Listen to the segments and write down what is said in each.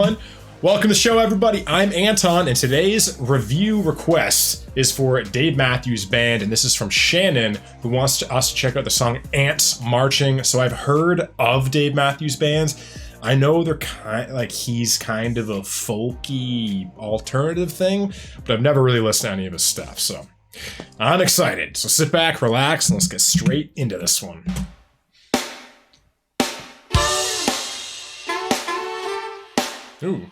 Welcome to the show, everybody. I'm Anton, and today's review request is for Dave Matthews Band, and this is from Shannon, who wants us to check out the song Ants Marching. So I've heard of Dave Matthews Bands. I know they're he's kind of a folky alternative thing, but I've never really listened to any of his stuff, so I'm excited. So sit back, relax, and let's get straight into this one. Ooh.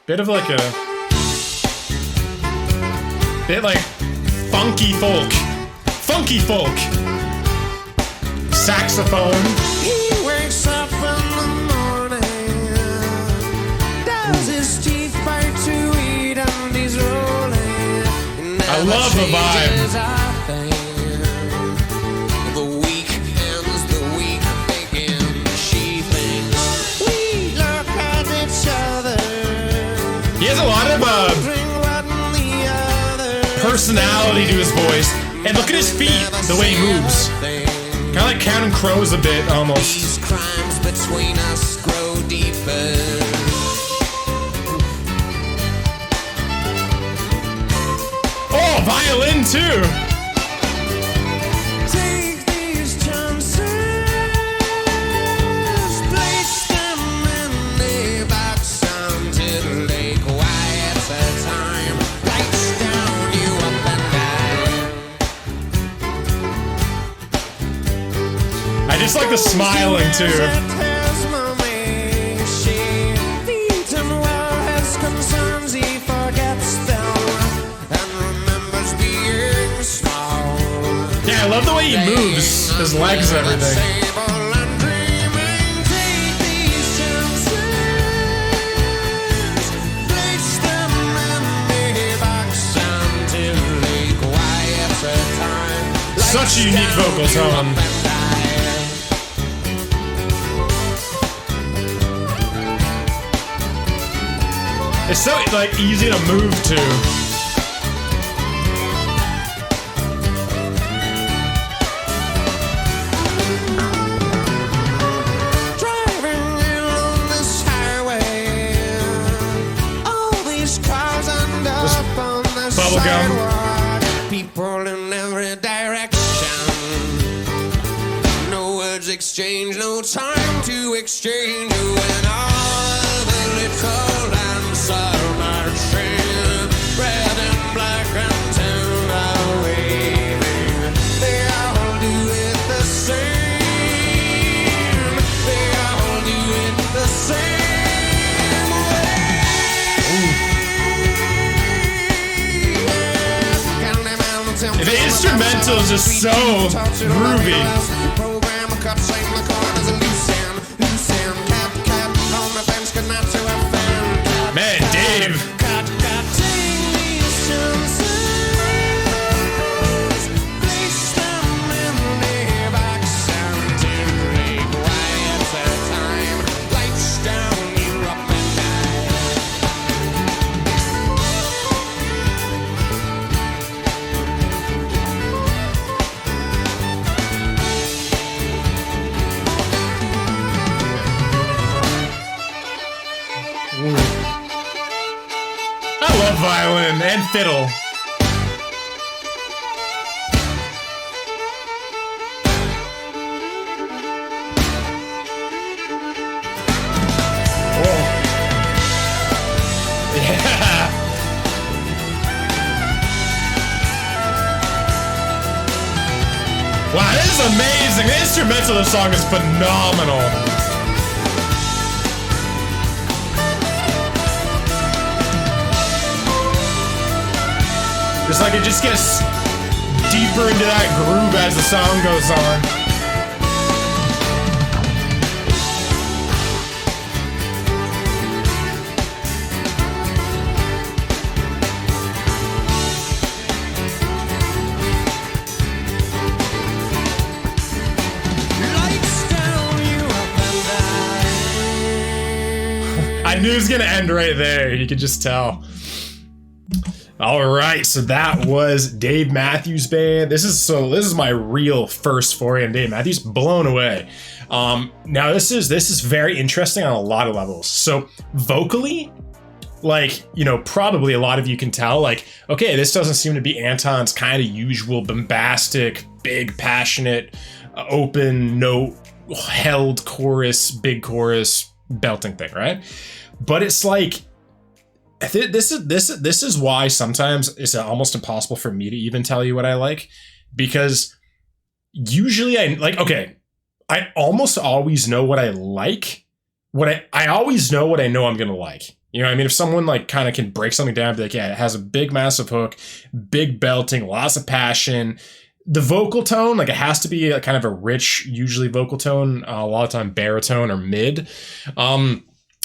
Bit like funky folk. Funky folk. Saxophone. He wakes up in the morning, does his teeth bite to eat, and he's rolling. I love the vibe. The week ends, the week begins. She thinks we look at each other. He has a lot of personality to his voice. And look at his feet, the way he moves. Kind of like Counting Crows a bit, almost. These crimes between us grow deeper. Oh, violin too. Take these chances, place them in the box until they quiet the time. Lights down, you up and down. I just like the smiling too. Yeah, I love the way he moves, his legs and everything. Such a unique vocal tone. It's so easy to move to. Driving on this highway, all these cars end up on the sidewalk. People in every direction. No words exchanged, no time to exchange. When all the little lamps are marching, red and black and ten are waving. They all do it the same. They all do it the same way. The instrumental is just so groovy. Man, Dave. I love violin and fiddle. Oh. Yeah. Wow, this is amazing. The instrumental of the song is phenomenal. It's like it just gets deeper into that groove as the song goes on. I knew it was gonna end right there. You could just tell. All right, so that was Dave Matthews Band. This is my real first foray on Dave Matthews. Blown away. Now this is very interesting on a lot of levels. So vocally, like, you know, probably a lot of you can tell, like, okay, this doesn't seem to be Anton's kind of usual bombastic, big, passionate, open, note, held chorus, big chorus, belting thing, right? But it's like, this is why sometimes it's almost impossible for me to even tell you what I like, because usually I almost always know what I like. I always know what I know I'm gonna like. You know what I mean? If someone like kind of can break something down, be like, yeah, it has a big, massive hook, big belting, lots of passion. The vocal tone, like it has to be a kind of a rich, usually vocal tone, a lot of time baritone or mid.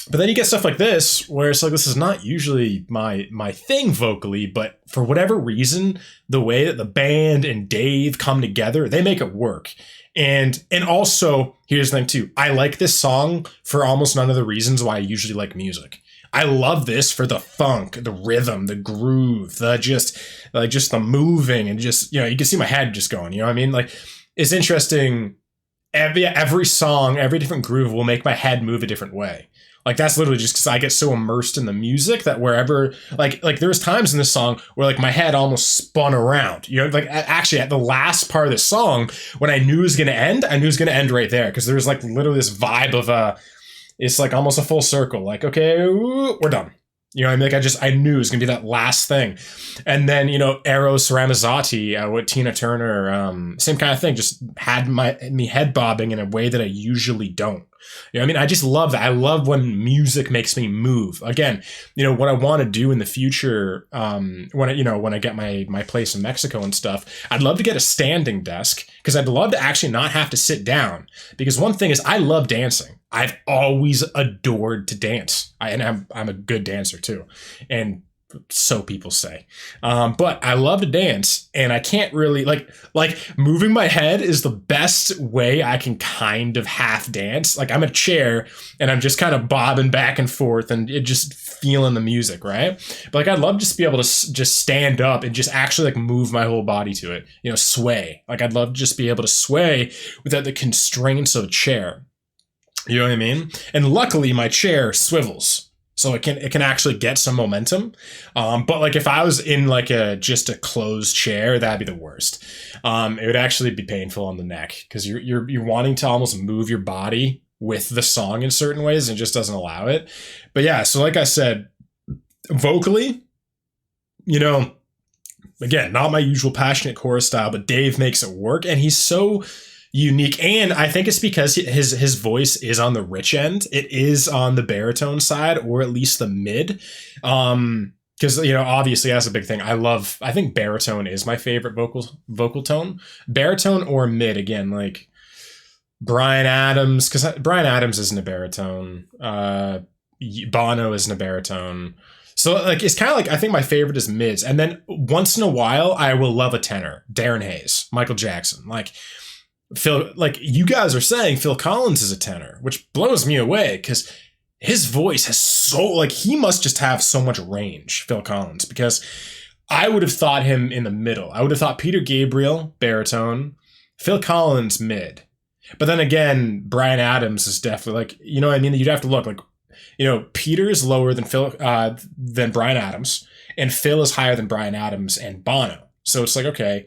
But then you get stuff like this, where it's like, this is not usually my thing vocally, but for whatever reason, the way that the band and Dave come together, they make it work. And also, here's the thing too, I like this song for almost none of the reasons why I usually like music. I love this for the funk, the rhythm, the groove, just the moving, and just, you know, you can see my head just going, you know what I mean? Like, it's interesting. Every song, every different groove will make my head move a different way. Like, that's literally just because I get so immersed in the music that wherever, like there was times in this song where like my head almost spun around, you know, like actually at the last part of the song when I knew it was going to end, I knew it was going to end right there. Cause there was like literally this vibe of it's like almost a full circle. Like, okay, we're done. You know what I mean? Like I knew it was going to be that last thing. And then, you know, Eros Ramazzotti with Tina Turner, same kind of thing, just had me head bobbing in a way that I usually don't. You know what I mean? I just love that. I love when music makes me move. Again, you know, what I want to do in the future, when I get my place in Mexico and stuff, I'd love to get a standing desk because I'd love to actually not have to sit down. Because one thing is, I love dancing. I've always adored to dance. I'm a good dancer too. And so people say, but I love to dance, and I can't really like moving my head is the best way I can kind of half dance. Like I'm a chair and I'm just kind of bobbing back and forth and it just feeling the music, right? But like I'd love just to be able to just stand up and just actually like move my whole body to it, you know, sway. Like I'd love to just be able to sway without the constraints of a chair. You know what I mean? And luckily my chair swivels, so it can actually get some momentum. But like if I was in like just a closed chair, that'd be the worst. It would actually be painful on the neck because you're wanting to almost move your body with the song in certain ways and it just doesn't allow it. But yeah, so like I said, vocally, you know, again, not my usual passionate chorus style, but Dave makes it work, and he's so unique. And I think it's because his voice is on the rich end. It is on the baritone side, or at least the mid. Because, you know, obviously that's a big thing. I think baritone is my favorite vocal tone. Baritone or mid, again, like Bryan Adams, because Bryan Adams isn't a baritone. Bono isn't a baritone. So like it's kind of like, I think my favorite is mids. And then once in a while I will love a tenor. Darren Hayes, Michael Jackson, like Phil, like you guys are saying Phil Collins is a tenor, which blows me away because his voice has so, like, he must just have so much range, Phil Collins, because I would have thought him in the middle. I would have thought Peter Gabriel, baritone, Phil Collins, mid. But then again, Bryan Adams is definitely like, you know what I mean? You'd have to look like, you know, Peter is lower than than Bryan Adams, and Phil is higher than Bryan Adams and Bono. So it's like, okay,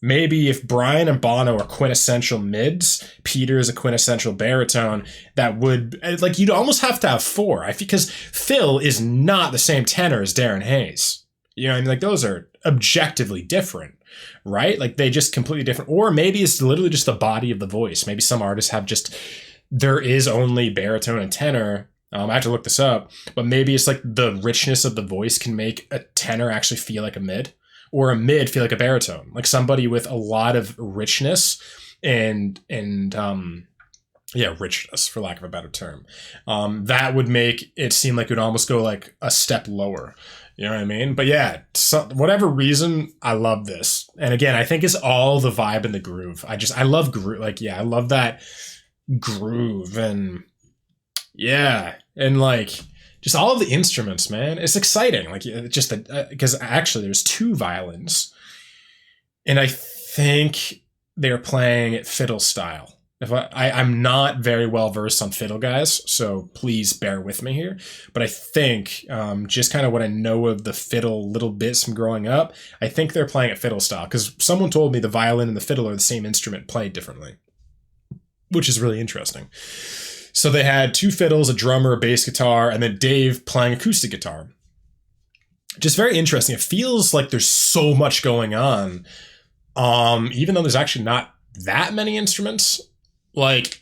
maybe if Bryan and Bono are quintessential mids, Peter is a quintessential baritone. That would, like, you'd almost have to have four. Because Phil is not the same tenor as Darren Hayes. You know what I mean? Like, those are objectively different, right? Like, they just completely different. Or maybe it's literally just the body of the voice. Maybe some artists have just, there is only baritone and tenor. I have to look this up. But maybe it's like the richness of the voice can make a tenor actually feel like a mid, or a mid feel like a baritone, like somebody with a lot of richness and richness, for lack of a better term. That would make it seem like it would almost go like a step lower. You know what I mean? But yeah, whatever reason, I love this. And again, I think it's all the vibe and the groove. I love groove. Like, yeah, I love that groove, and yeah, and like, just all of the instruments, man. It's exciting. Like, just because actually there's two violins, and I think they're playing it fiddle style. If I'm not very well versed on fiddle, guys, so please bear with me here. But I think just kind of what I know of the fiddle little bits from growing up, I think they're playing it fiddle style, because someone told me the violin and the fiddle are the same instrument played differently, which is really interesting. So they had two fiddles, a drummer, a bass guitar, and then Dave playing acoustic guitar. Just very interesting. It feels like there's so much going on, even though there's actually not that many instruments. Like,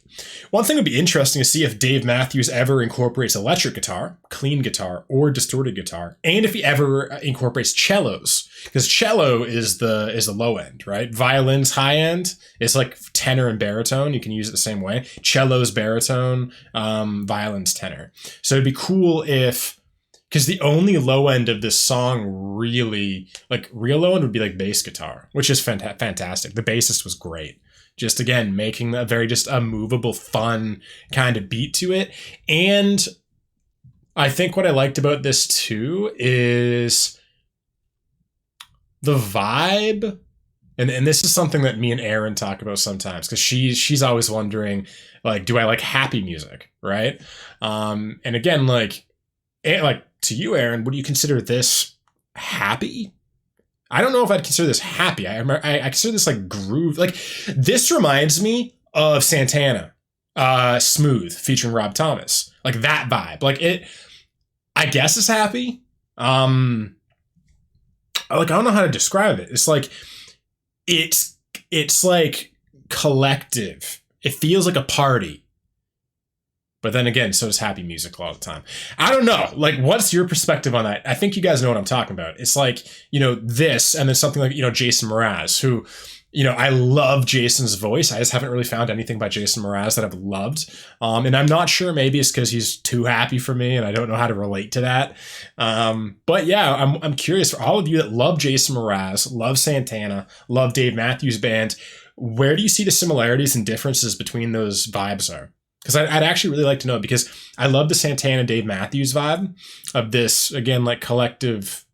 one thing would be interesting to see if Dave Matthews ever incorporates electric guitar, clean guitar, or distorted guitar, and if he ever incorporates cellos, because cello is the low end, right? Violin's high end. It's like tenor and baritone. You can use it the same way. Cello's baritone, violin's tenor. So it'd be cool if, because the only low end of this song really, like real low end would be like bass guitar, which is fantastic. The bassist was great. Just, again, making a very just a movable, fun kind of beat to it. And I think what I liked about this too is the vibe. And this is something that me and Erin talk about sometimes, because she's always wondering, like, do I like happy music, right? And again, like to you, Erin, would you consider this happy? I don't know if I'd consider this happy. I consider this like groove. Like, this reminds me of Santana, Smooth, featuring Rob Thomas. Like that vibe. Like it, I guess it's happy. Like, I don't know how to describe it. It's like, it's like collective. It feels like a party. But then again, so does happy music a lot of the time. I don't know. Like, what's your perspective on that? I think you guys know what I'm talking about. It's like, this, and then something like, Jason Mraz, who, I love Jason's voice. I just haven't really found anything by Jason Mraz that I've loved. And I'm not sure, maybe it's because he's too happy for me and I don't know how to relate to that. But yeah, I'm curious, for all of you that love Jason Mraz, love Santana, love Dave Matthews Band, where do you see the similarities and differences between those vibes are? Because I'd actually really like to know, because I love the Santana Dave Matthews vibe of this, again, like collective,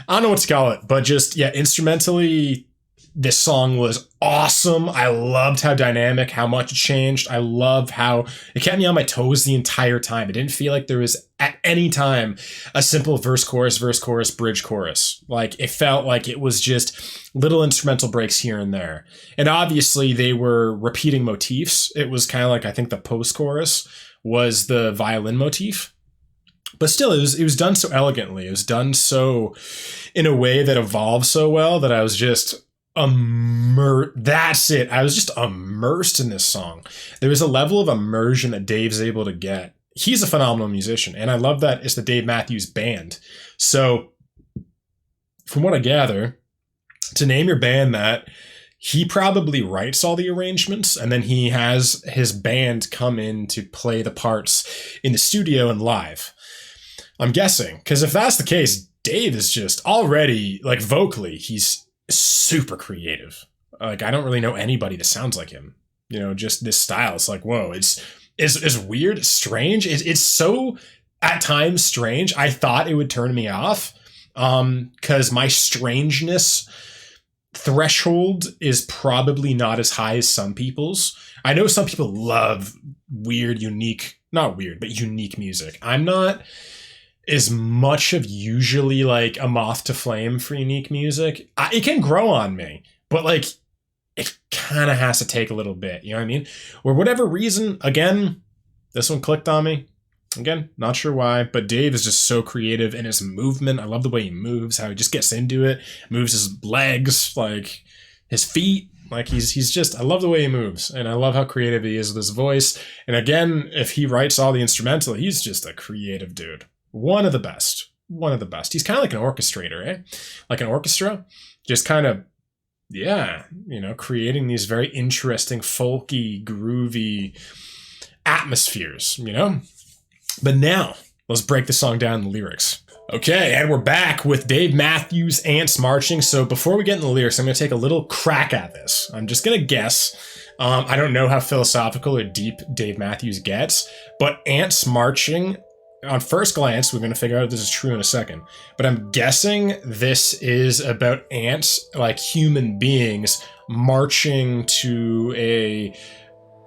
I don't know what to call it, but just, yeah, instrumentally, this song was awesome. I loved how dynamic, how much it changed. I love how it kept me on my toes the entire time. It didn't feel like there was at any time a simple verse, chorus, bridge, chorus. Like, it felt like it was just little instrumental breaks here and there. And obviously they were repeating motifs. It was kind of like, I think the post-chorus was the violin motif. But still, it was done so elegantly. It was done so in a way that evolved so well that I was just that's it. I was just immersed in this song. There was a level of immersion that Dave's able to get. He's a phenomenal musician, and I love that it's the Dave Matthews Band. So, from what I gather, to name your band that, he probably writes all the arrangements, and then he has his band come in to play the parts in the studio and live. I'm guessing, because if that's the case, Dave is just already, like, vocally, he's super creative. Like, I don't really know anybody that sounds like him. Just this style. It's like, whoa, it's weird, it's strange. It's so, at times, strange. I thought it would turn me off, because my strangeness threshold is probably not as high as some people's. I know some people love weird, not weird, but unique music. I'm not as much of usually like a moth to flame for unique music. It can grow on me, but like, it kind of has to take a little bit, you know what I mean? For whatever reason, again, this one clicked on me. Again, not sure why, but Dave is just so creative in his movement. I love the way he moves, how he just gets into it, moves his legs, like his feet. Like, he's just, I love the way he moves, and I love how creative he is with his voice. And again, if he writes all the instrumental, he's just a creative dude. One of the best. He's kind of like an orchestrator, eh? Like an orchestra. Just kind of, yeah, creating these very interesting, folky, groovy atmospheres, But now, let's break the song down in the lyrics. Okay, and we're back with Dave Matthews' Ants Marching. So before we get into the lyrics, I'm going to take a little crack at this. I'm just going to guess. I don't know how philosophical or deep Dave Matthews gets, but Ants Marching on first glance, we're going to figure out if this is true in a second, but I'm guessing this is about ants, like human beings, marching to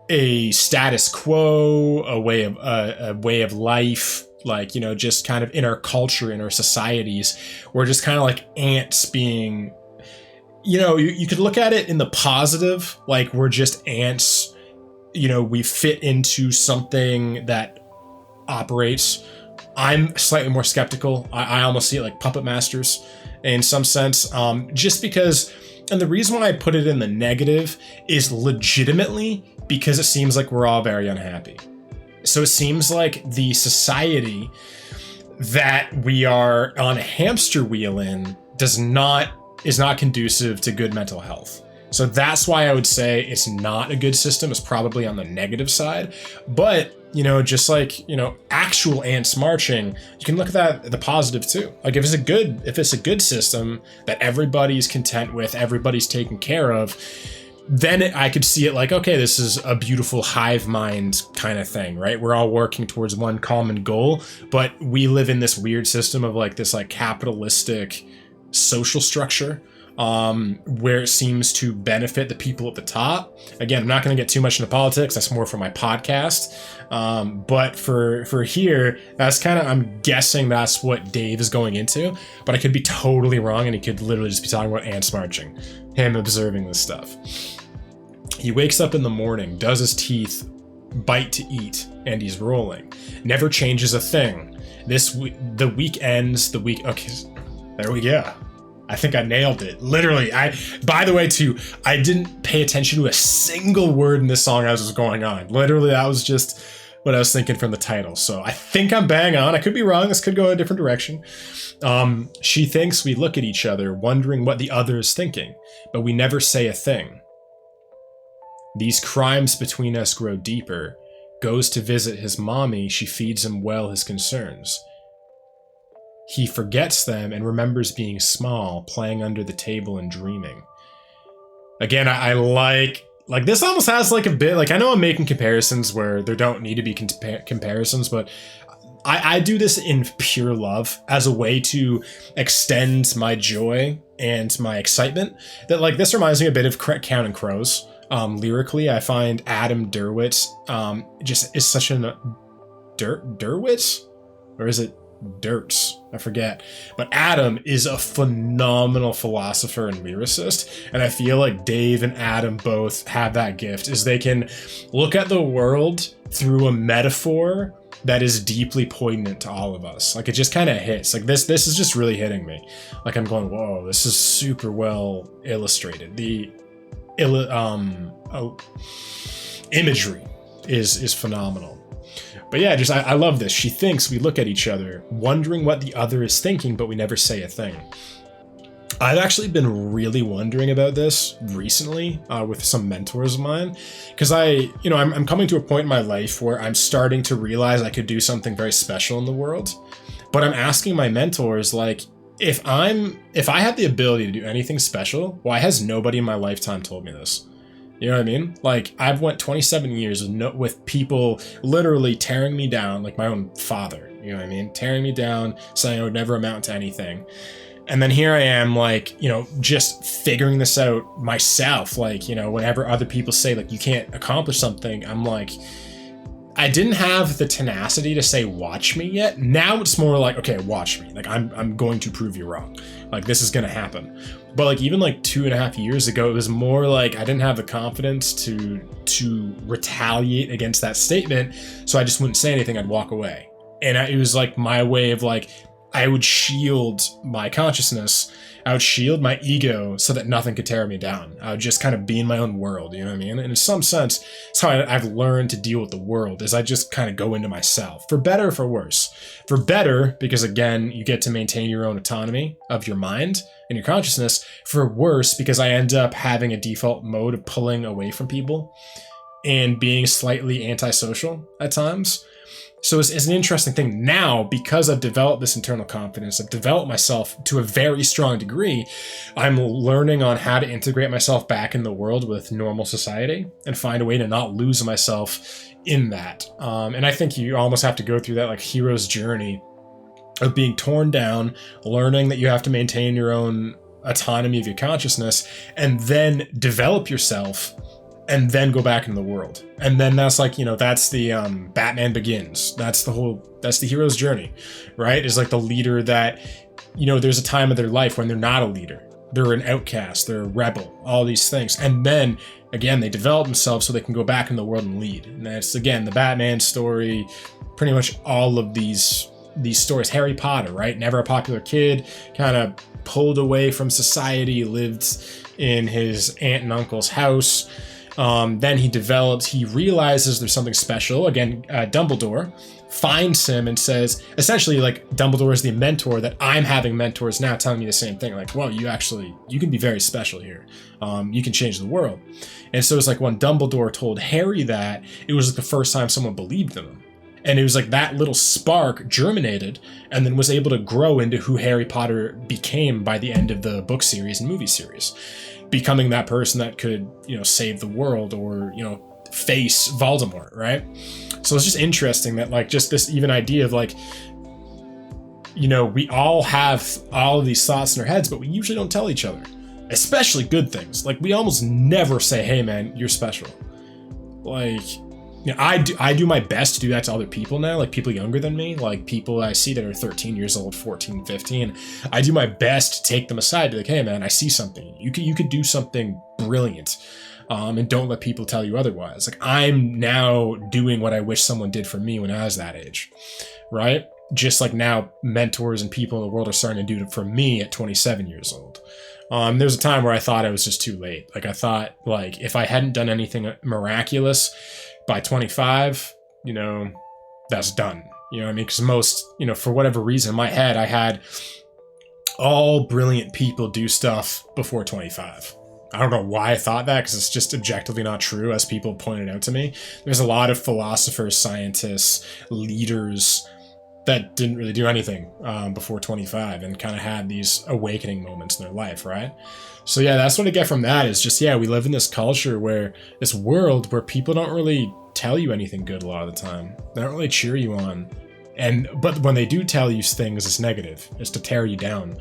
a status quo, a way of life, like, you know, just kind of in our culture, in our societies. We're just kind of like ants being, you know, you could look at it in the positive, like we're just ants, you know, we fit into something that operates. I'm slightly more skeptical. I almost see it like puppet masters in some sense, just because, and the reason why I put it in the negative is legitimately because it seems like we're all very unhappy. So it seems like the society that we are on a hamster wheel in is not conducive to good mental health. So that's why I would say it's not a good system. It's probably on the negative side. But, you know, just like, you know, actual ants marching, you can look at that, the positive too. Like if it's a good system that everybody's content with, everybody's taken care of, then I could see it like, okay, this is a beautiful hive mind kind of thing, right? We're all working towards one common goal, but we live in this weird system of like this like capitalistic social structure, where it seems to benefit the people at the top. Again, I'm not going to get too much into politics. That's more for my podcast. But for here, that's kind of, I'm guessing that's what Dave is going into, but I could be totally wrong. And he could literally just be talking about ants marching, him observing this stuff. He wakes up in the morning, does his teeth, bite to eat, and he's rolling. Never changes a thing. The week ends, okay, there we go. I think I nailed it. Literally, by the way, too, I didn't pay attention to a single word in this song as it was going on. Literally, that was just what I was thinking from the title. So I think I'm bang on. I could be wrong. This could go a different direction. She thinks we look at each other, wondering what the other is thinking, but we never say a thing. These crimes between us grow deeper. Goes to visit his mommy. She feeds him well his concerns. He forgets them and remembers being small, playing under the table and dreaming. Again, I like this almost has like a bit, like I know I'm making comparisons where there don't need to be comparisons, but I do this in pure love as a way to extend my joy and my excitement. That like this reminds me a bit of Counting Crows. Lyrically, I find Adam Derwitz just is such an Derwitz, or is it Dirts? I forget. But Adam is a phenomenal philosopher and lyricist, and I feel like Dave and Adam both have that gift, is they can look at the world through a metaphor that is deeply poignant to all of us. Like it just kind of hits. Like this is just really hitting me. Like I'm going, whoa, this is super well illustrated. The imagery is phenomenal. But yeah, just I love this. She thinks we look at each other, wondering what the other is thinking, but we never say a thing. I've actually been really wondering about this recently with some mentors of mine, because I'm coming to a point in my life where I'm starting to realize I could do something very special in the world. But I'm asking my mentors, like, if I had the ability to do anything special, why has nobody in my lifetime told me this? You know what I mean? Like, I've went 27 years with people literally tearing me down, like my own father, you know what I mean? Tearing me down, saying I would never amount to anything. And then here I am, like, you know, just figuring this out myself. Like, you know, whenever other people say, like, you can't accomplish something, I'm like, I didn't have the tenacity to say, watch me yet. Now it's more like, okay, watch me. Like, I'm going to prove you wrong. Like, this is going to happen. But like, even like 2.5 years ago, it was more like I didn't have the confidence to retaliate against that statement. So I just wouldn't say anything. I'd walk away. And it was like my way of like, I would shield my consciousness. I would shield my ego so that nothing could tear me down. I would just kind of be in my own world, you know what I mean? And in some sense, it's how I've learned to deal with the world, is I just kind of go into myself, for better or for worse. For better, because again, you get to maintain your own autonomy of your mind and your consciousness. For worse, because I end up having a default mode of pulling away from people and being slightly antisocial at times. So it's an interesting thing now, because I've developed this internal confidence. I've developed myself to a very strong degree. I'm learning on how to integrate myself back in the world with normal society and find a way to not lose myself in that. And I think you almost have to go through that like hero's journey of being torn down, learning that you have to maintain your own autonomy of your consciousness, and then develop yourself, and then go back into the world. And then that's like, you know, that's the Batman Begins. That's the hero's journey, right? Is like the leader that, you know, there's a time of their life when they're not a leader. They're an outcast, they're a rebel, all these things. And then, again, they develop themselves so they can go back in the world and lead. And that's, again, the Batman story, pretty much all of these stories. Harry Potter, right? Never a popular kid, kind of pulled away from society, lived in his aunt and uncle's house. Then he realizes there's something special. Again, Dumbledore finds him and says, essentially, like, Dumbledore is the mentor that I'm having mentors now telling me the same thing. Like, well, you can be very special here. You can change the world. And so it's like when Dumbledore told Harry that, it was like the first time someone believed in him. And it was like that little spark germinated and then was able to grow into who Harry Potter became by the end of the book series and movie series. Becoming that person that could, you know, save the world or, you know, face Voldemort, right? So it's just interesting that, like, just this even idea of, like, you know, we all have all of these thoughts in our heads, but we usually don't tell each other, especially good things. Like, we almost never say, hey man, you're special. Like, you know, I do my best to do that to other people now, like people younger than me, like people I see that are 13 years old, 14, 15. I do my best to take them aside, be like, hey man, I see something. You could do something brilliant. And don't let people tell you otherwise. Like, I'm now doing what I wish someone did for me when I was that age, right? Just like now mentors and people in the world are starting to do it for me at 27 years old. There's a time where I thought I was just too late. Like, I thought, like, if I hadn't done anything miraculous by 25, you know, that's done. You know what I mean? Because most, you know, for whatever reason in my head, I had all brilliant people do stuff before 25. I don't know why I thought that, because it's just objectively not true, as people pointed out to me. There's a lot of philosophers, scientists, leaders that didn't really do anything before 25 and kind of had these awakening moments in their life, right? So yeah, that's what I get from that, is just, yeah, we live in this culture where, this world where people don't really tell you anything good a lot of the time. They don't really cheer you on. But when they do tell you things, it's negative. It's to tear you down.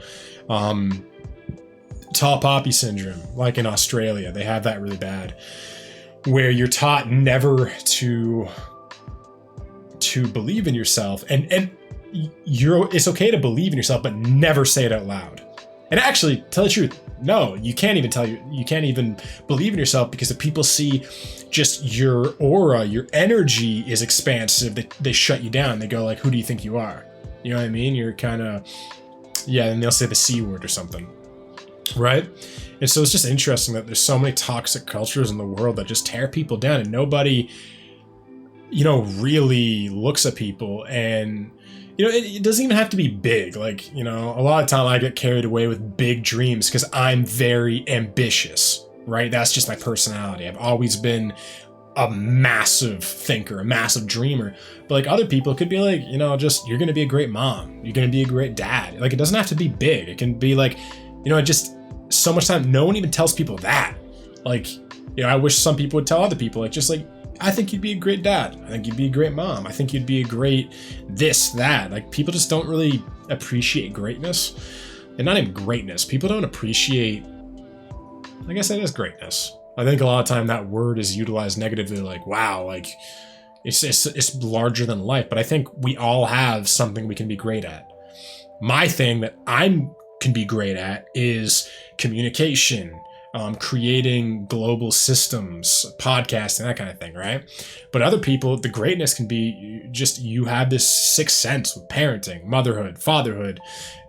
Tall poppy syndrome, like in Australia, they have that really bad, where you're taught never to believe in yourself, and it's okay to believe in yourself, but never say it out loud. And actually, tell the truth, no, you can't even believe in yourself, because if people see just your aura, your energy is expansive, they shut you down. They go like, who do you think you are? You know what I mean? You're kind of, yeah, and they'll say the C word or something. Right? And so it's just interesting that there's so many toxic cultures in the world that just tear people down, and nobody, you know, really looks at people. And, you know, it doesn't even have to be big. Like, you know, a lot of time I get carried away with big dreams because I'm very ambitious, right? That's just my personality. I've always been a massive thinker, a massive dreamer. But like, other people could be like, you know, just, you're going to be a great mom. You're going to be a great dad. Like, it doesn't have to be big. It can be like, you know, just so much time, no one even tells people that. Like, you know, I wish some people would tell other people, like, just like, I think you'd be a great dad. I think you'd be a great mom. I think you'd be a great this, that. Like, people just don't really appreciate greatness. And not even greatness. People don't appreciate, I guess that is greatness. I think a lot of time that word is utilized negatively, like, wow, like, it's larger than life. But I think we all have something we can be great at. My thing that can be great at is communication, creating global systems, podcasting, that kind of thing, right? But other people, the greatness can be just, you have this sixth sense with parenting, motherhood, fatherhood,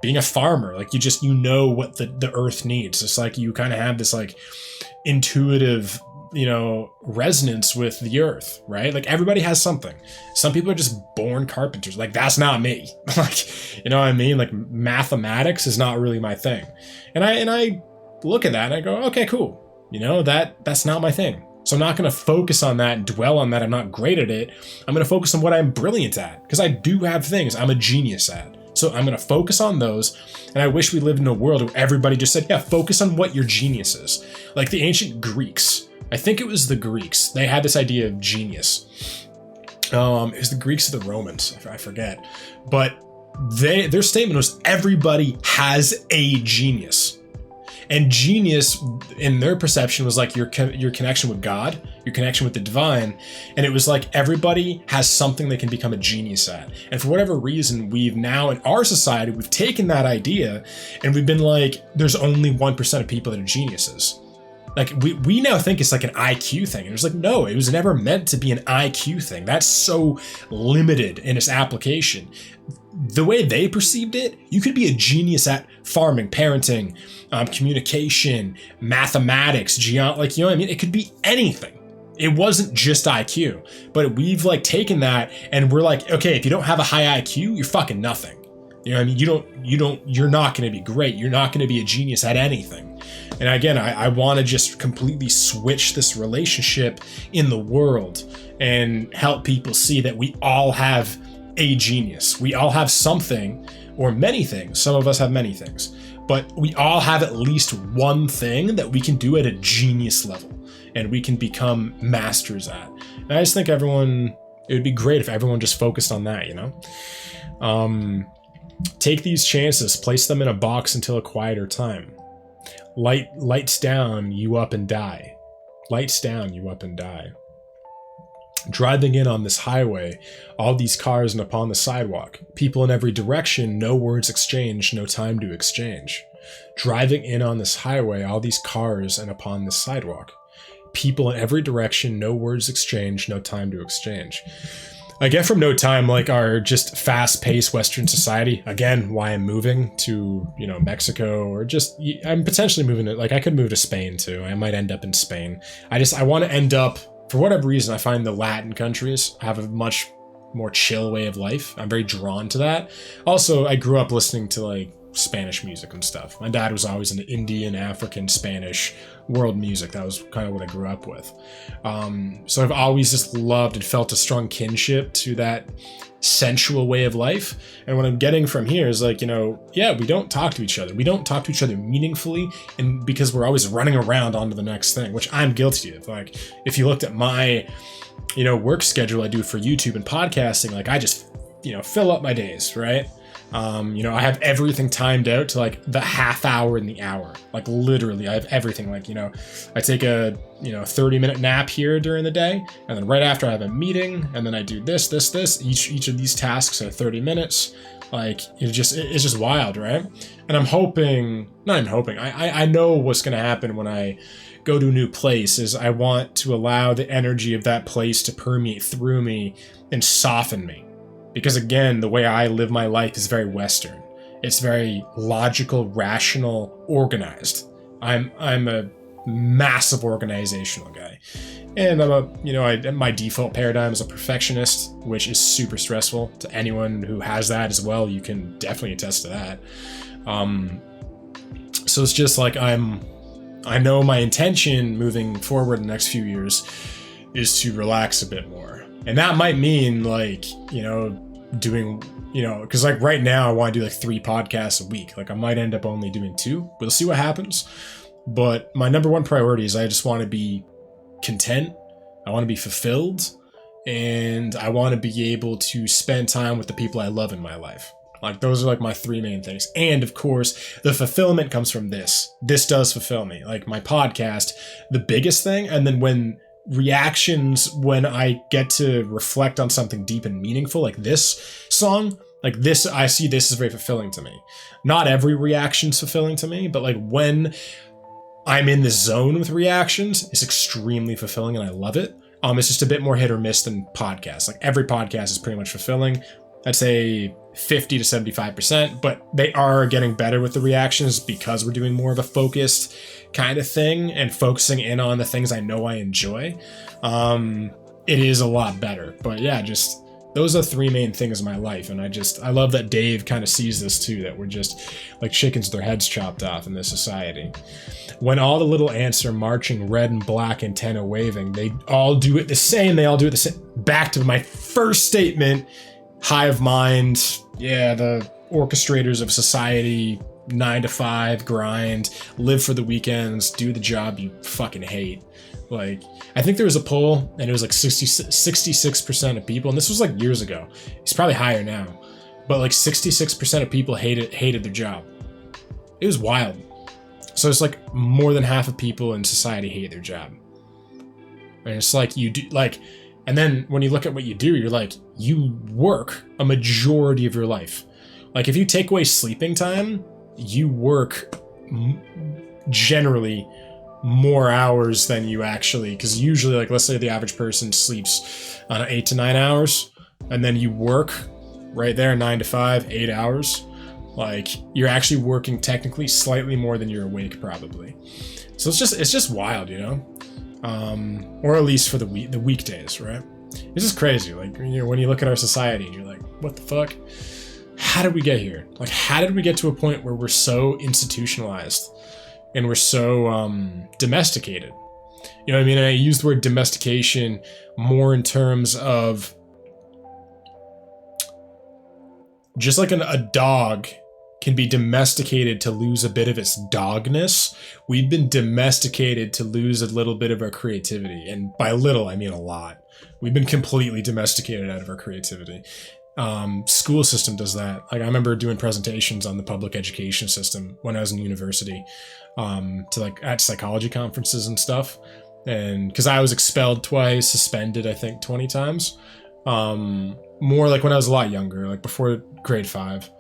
being a farmer. Like, you know what the earth needs. It's like you kind of have this like intuitive, you know, resonance with the earth, right? Like, everybody has something. Some people are just born carpenters. Like, that's not me. Like, you know what I mean? Like, mathematics is not really my thing. And I look at that and I go, okay, cool. You know, that's not my thing. So I'm not going to focus on that and dwell on that. I'm not great at it. I'm going to focus on what I'm brilliant at, because I do have things I'm a genius at. So I'm going to focus on those. And I wish we lived in a world where everybody just said, yeah, focus on what your genius is. Like the ancient Greeks. I think it was the Greeks. They had this idea of genius. It was the Greeks or the Romans, I forget, but their statement was everybody has a genius. And genius, in their perception, was like your connection with God, your connection with the divine. And it was like everybody has something they can become a genius at. And for whatever reason, we've now, in our society, we've taken that idea and we've been like, there's only 1% of people that are geniuses. Like, we now think it's like an IQ thing. And it was like, no, it was never meant to be an IQ thing. That's so limited in its application. The way they perceived it, you could be a genius at farming, parenting, communication, mathematics, like, you know what I mean? It could be anything. It wasn't just IQ, but we've like taken that and we're like, okay, if you don't have a high IQ, you're fucking nothing. You know what I mean? You're not going to be great. You're not going to be a genius at anything. And again, I want to just completely switch this relationship in the world and help people see that we all have a genius. We all have something or many things. Some of us have many things, but we all have at least one thing that we can do at a genius level and we can become masters at. And I just think it would be great if everyone just focused on that, you know? Take these chances, place them in a box until a quieter time. Lights down, you up and die. Lights down, you up and die. Driving in on this highway, all these cars and upon the sidewalk. People in every direction, no words exchanged, no time to exchange. Driving in on this highway, all these cars and upon this sidewalk. People in every direction, no words exchanged, no time to exchange. I get from no time, like our just fast-paced Western society. Again, why I'm moving to, you know, Mexico, or just I'm potentially moving to, like, I could move to Spain too. I might end up in Spain. I want to end up, for whatever reason, I find the Latin countries have a much more chill way of life. I'm very drawn to that. Also, I grew up listening to like Spanish music and stuff. My dad was always into Indian, African, Spanish world music. That was kind of what I grew up with. So I've always just loved and felt a strong kinship to that sensual way of life. And what I'm getting from here is like, you know, yeah, we don't talk to each other. We don't talk to each other meaningfully, and because we're always running around onto the next thing, which I'm guilty of. Like, if you looked at my, you know, work schedule I do for YouTube and podcasting, like I just, you know, fill up my days, right? You know, I have everything timed out to like the half hour and the hour. Like literally, I have everything. Like, you know, I take a, you know, 30-minute nap here during the day, and then right after I have a meeting, and then I do this. Each of these tasks are 30 minutes. Like, it's just wild, right? And I'm hoping, not even hoping, I know what's gonna happen when I go to a new place is I want to allow the energy of that place to permeate through me and soften me. Because again, the way I live my life is very Western. It's very logical, rational, organized. I'm a massive organizational guy. And my default paradigm is a perfectionist, which is super stressful. To anyone who has that as well, you can definitely attest to that. So it's just like I know my intention moving forward in the next few years is to relax a bit more. And that might mean like, you know, doing, you know, because like right now I want to do like 3 podcasts a week. Like I might end up only doing 2. We'll see what happens. But my number one priority is I just want to be content. I want to be fulfilled. And I want to be able to spend time with the people I love in my life. Like those are like my 3 main things. And of course, the fulfillment comes from this. This does fulfill me. Like my podcast, the biggest thing. And then when I get to reflect on something deep and meaningful, like this song, like this, I see this is very fulfilling to me. Not every reaction's fulfilling to me, but like when I'm in the zone with reactions, it's extremely fulfilling and I love it. It's just a bit more hit or miss than podcasts. Like every podcast is pretty much fulfilling. I'd say 50 to 75%, but they are getting better with the reactions because we're doing more of a focused kind of thing and focusing in on the things I know I enjoy. It is a lot better, but yeah, just those are 3 main things in my life. And I love that Dave kind of sees this too, that we're just like chickens with their heads chopped off in this society. When all the little ants are marching, red and black antenna waving, they all do it the same. They all do it the same. Back to my first statement, hive mind. Yeah, the orchestrators of society, 9 to 5, grind, live for the weekends, do the job you fucking hate. Like, I think there was a poll and it was like 66% of people, and this was like years ago. It's probably higher now, but like 66% of people hated their job. It was wild. So it's like more than half of people in society hate their job. And it's like you do like, and then when you look at what you do, you're like, you work a majority of your life. Like if you take away sleeping time, you work generally more hours than you actually, because usually, like, let's say the average person sleeps 8 to 9 hours, and then you work right there 9 to 5, 8 hours. Like you're actually working technically slightly more than you're awake, probably. So it's just wild, you know, or at least for the weekdays, right? It's just crazy. Like, you know, when you look at our society and you're like, what the fuck? How did we get here? Like, how did we get to a point where we're so institutionalized and we're so domesticated? You know what I mean? And I use the word domestication more in terms of just like a dog can be domesticated to lose a bit of its dogness. We've been domesticated to lose a little bit of our creativity. And by little, I mean a lot. We've been completely domesticated out of our creativity. School system does that. Like I remember doing presentations on the public education system when I was in university, to like at psychology conferences and stuff. And because I was expelled twice, suspended, I think 20 times. More like when I was a lot younger, like before grade 5.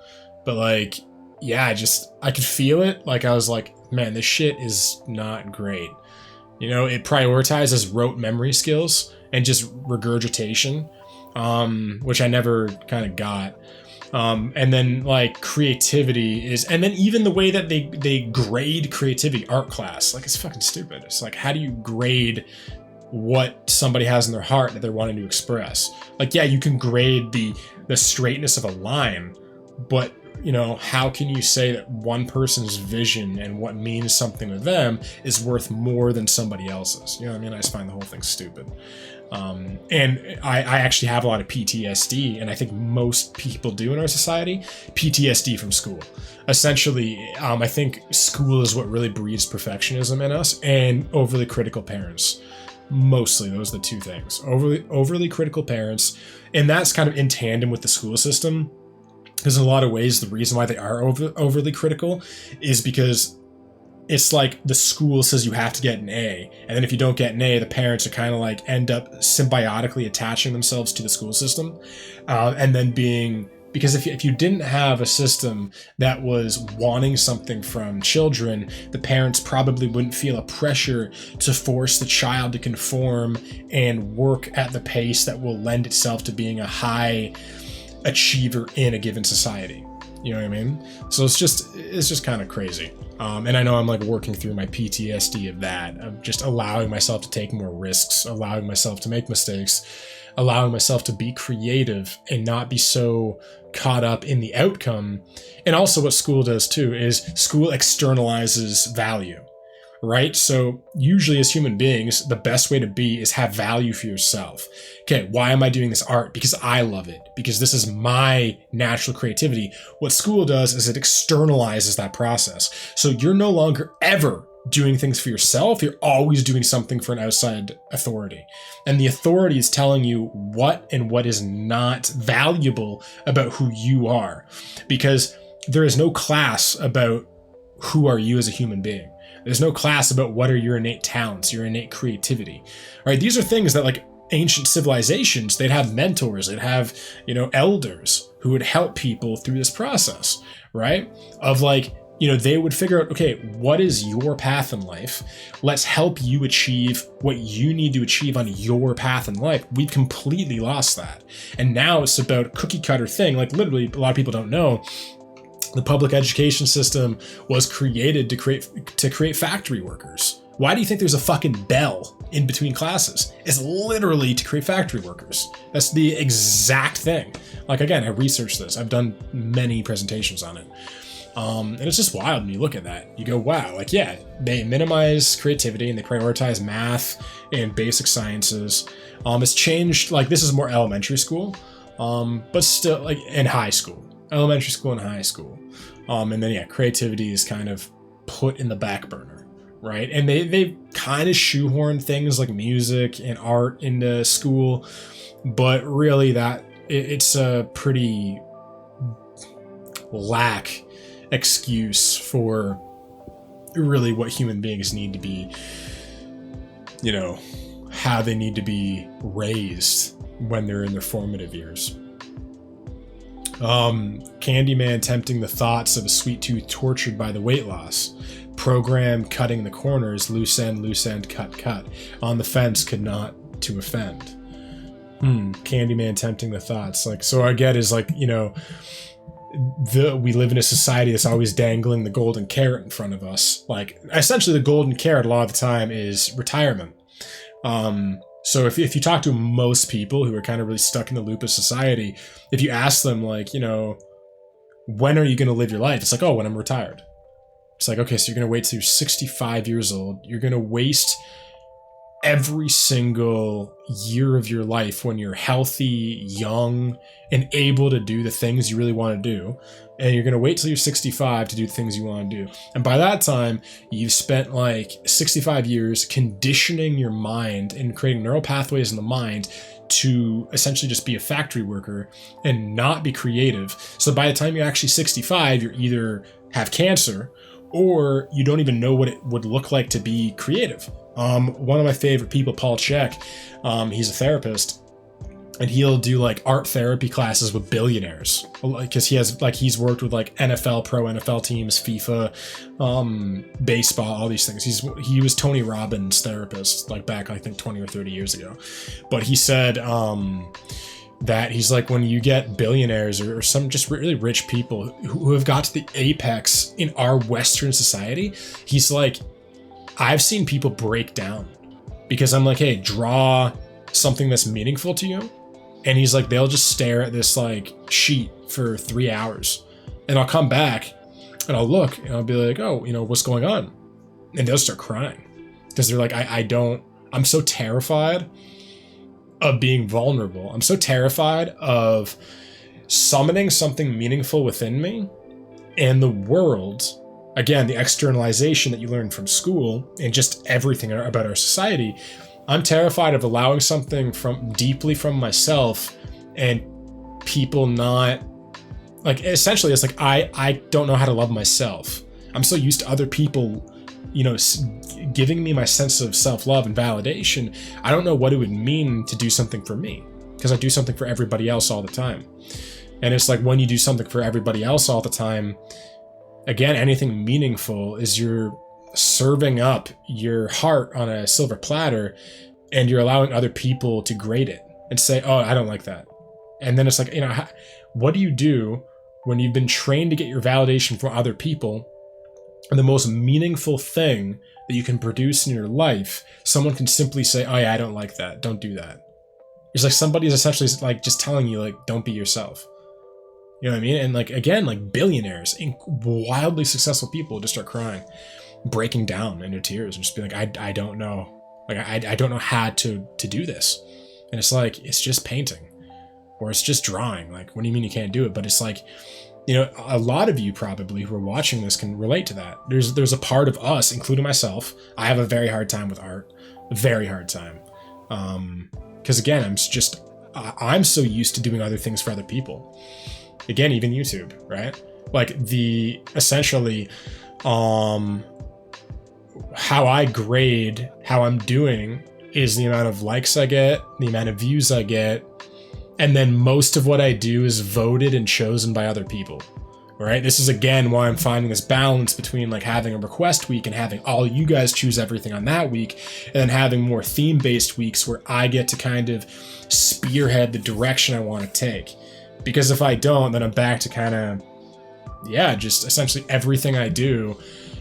But like, yeah, I could feel it. Like I was like, man, this shit is not great. You know, it prioritizes rote memory skills and just regurgitation, which I never kind of got. And then like creativity is, and then even the way that they grade creativity, art class, like it's fucking stupid. It's like, how do you grade what somebody has in their heart that they're wanting to express? Like, yeah, you can grade the straightness of a line, but you know, how can you say that one person's vision and what means something to them is worth more than somebody else's? You know what I mean? I just find the whole thing stupid. And I actually have a lot of PTSD, and I think most people do in our society, PTSD from school. Essentially, I think school is what really breeds perfectionism in us, and overly critical parents. Mostly, those are the two things. Overly critical parents, and that's kind of in tandem with the school system. Because in a lot of ways, the reason why they are overly critical is because it's like the school says you have to get an A, and then if you don't get an A, the parents are kind of like end up symbiotically attaching themselves to the school system, and then because if you didn't have a system that was wanting something from children, the parents probably wouldn't feel a pressure to force the child to conform and work at the pace that will lend itself to being a high achiever in a given society. You know what I mean? So it's just kind of crazy. And I know I'm like working through my PTSD of that, of just allowing myself to take more risks, allowing myself to make mistakes, allowing myself to be creative and not be so caught up in the outcome. And also what school does too is school externalizes value. Right? So usually as human beings, the best way to be is have value for yourself. Okay, why am I doing this art? Because I love it. Because this is my natural creativity. What school does is it externalizes that process. So you're no longer ever doing things for yourself. You're always doing something for an outside authority. And the authority is telling you what and what is not valuable about who you are. Because there is no class about who are you as a human being. There's no class about what are your innate talents, your innate creativity, right? These are things that like ancient civilizations, they'd have mentors, they'd have, you know, elders who would help people through this process, right? Of like, you know, they would figure out, okay, what is your path in life? Let's help you achieve what you need to achieve on your path in life. We've completely lost that. And now it's about a cookie cutter thing. Like literally, a lot of people don't know, the public education system was created to create factory workers. Why do you think there's a fucking bell in between classes? It's literally to create factory workers. That's the exact thing. Like, again, I researched this. I've done many presentations on it. And it's just wild when you look at that. You go, wow, like, yeah, they minimize creativity and they prioritize math and basic sciences. It's changed, like, this is more elementary school, but still, like, in high school. Elementary school and high school. And then, yeah, creativity is kind of put in the back burner, right? And they kind of shoehorn things like music and art into school, but really it's a pretty lack excuse for really what human beings need to be, you know, how they need to be raised when they're in their formative years. Candyman tempting the thoughts of a sweet tooth tortured by the weight loss. Program cutting the corners, loose end, cut. On the fence, could not to offend. Candyman tempting the thoughts. Like, so I get is like, you know, we live in a society that's always dangling the golden carrot in front of us. Like, essentially the golden carrot a lot of the time is retirement. So if you talk to most people who are kind of really stuck in the loop of society, if you ask them, like, you know, when are you going to live your life? It's like, oh, when I'm retired. It's like, okay, so you're going to wait till you're 65 years old. You're going to waste every single year of your life when you're healthy, young, and able to do the things you really want to do. And you're going to wait till you're 65 to do the things you want to do. And by that time, you've spent like 65 years conditioning your mind and creating neural pathways in the mind to essentially just be a factory worker and not be creative. So by the time you're actually 65, you either have cancer or you don't even know what it would look like to be creative. One of my favorite people, Paul Chek, he's a therapist, and he'll do like art therapy classes with billionaires because he's worked with like NFL, pro NFL teams, FIFA, baseball, all these things. He was Tony Robbins' therapist like back, I think 20 or 30 years ago. But he said that he's like, when you get billionaires or some just really rich people who have got to the apex in our Western society, he's like, I've seen people break down because I'm like, hey, draw something that's meaningful to you. And he's like, they'll just stare at this like sheet for 3 hours, and I'll come back and I'll look and I'll be like, oh, you know, what's going on? And they'll start crying because they're like, I'm so terrified of being vulnerable. I'm so terrified of summoning something meaningful within me, and the world, again, the externalization that you learn from school and just everything about our society. I'm terrified of allowing something from deeply from myself and people not, like, essentially it's like, I don't know how to love myself. I'm so used to other people, you know, giving me my sense of self-love and validation. I don't know what it would mean to do something for me because I do something for everybody else all the time. And it's like, when you do something for everybody else all the time, again, anything meaningful is you're serving up your heart on a silver platter, and you're allowing other people to grade it and say, oh, I don't like that. And then it's like, you know, what do you do when you've been trained to get your validation from other people, and the most meaningful thing that you can produce in your life, someone can simply say, oh yeah, I don't like that, don't do that. It's like somebody's essentially like just telling you, like, don't be yourself. You know what I mean? And like, again, like billionaires and wildly successful people just start crying, breaking down into tears, and just be like, I don't know. Like, I don't know how to do this. And it's like, it's just painting or it's just drawing. Like, what do you mean you can't do it? But it's like, you know, a lot of you probably who are watching this can relate to that. There's a part of us, including myself. I have a very hard time with art, a very hard time. Because again, I'm so used to doing other things for other people. Again, even YouTube, right? Like essentially, how I grade how I'm doing is the amount of likes I get, the amount of views I get, and then most of what I do is voted and chosen by other people, right? This is again why I'm finding this balance between like having a request week and having all you guys choose everything on that week, and then having more theme-based weeks where I get to kind of spearhead the direction I want to take. Because if I don't, then I'm back to kind of, yeah, just essentially everything I do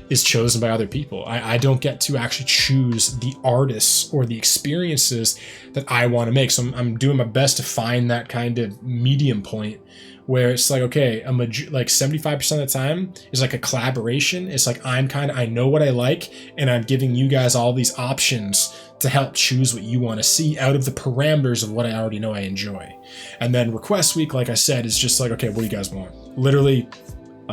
is chosen by other people. I don't get to actually choose the artists or the experiences that I want to make. So I'm doing my best to find that kind of medium point where it's like, okay, like 75% of the time is like a collaboration. It's like I know what I like, and I'm giving you guys all these options to help choose what you want to see out of the parameters of what I already know I enjoy. And then request week, like I said, is just like, okay, what do you guys want? Literally,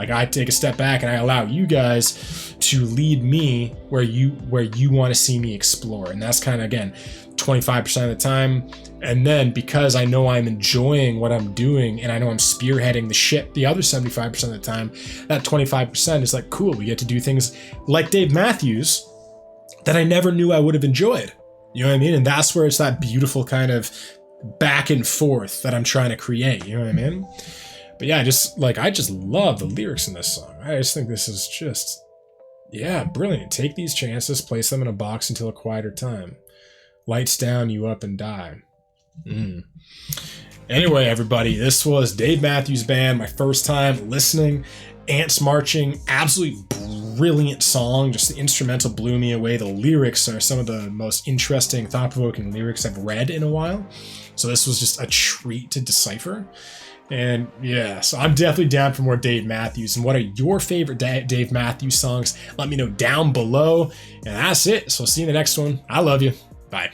Like I take a step back and I allow you guys to lead me where you want to see me explore. And that's kind of, again, 25% of the time. And then because I know I'm enjoying what I'm doing and I know I'm spearheading the shit the other 75% of the time, that 25% is like, cool, we get to do things like Dave Matthews that I never knew I would have enjoyed. You know what I mean? And that's where it's that beautiful kind of back and forth that I'm trying to create. You know what I mean? But yeah, I just love the lyrics in this song. I just think this is just, yeah, brilliant. Take these chances, place them in a box until a quieter time. Lights down, you up and die. Anyway, everybody, this was Dave Matthews Band, my first time listening. Ants Marching, absolutely brilliant song. Just the instrumental blew me away. The lyrics are some of the most interesting, thought-provoking lyrics I've read in a while. So this was just a treat to decipher. And yeah, so I'm definitely down for more Dave Matthews. And what are your favorite Dave Matthews songs? Let me know down below. And that's it. So see you in the next one. I love you. Bye.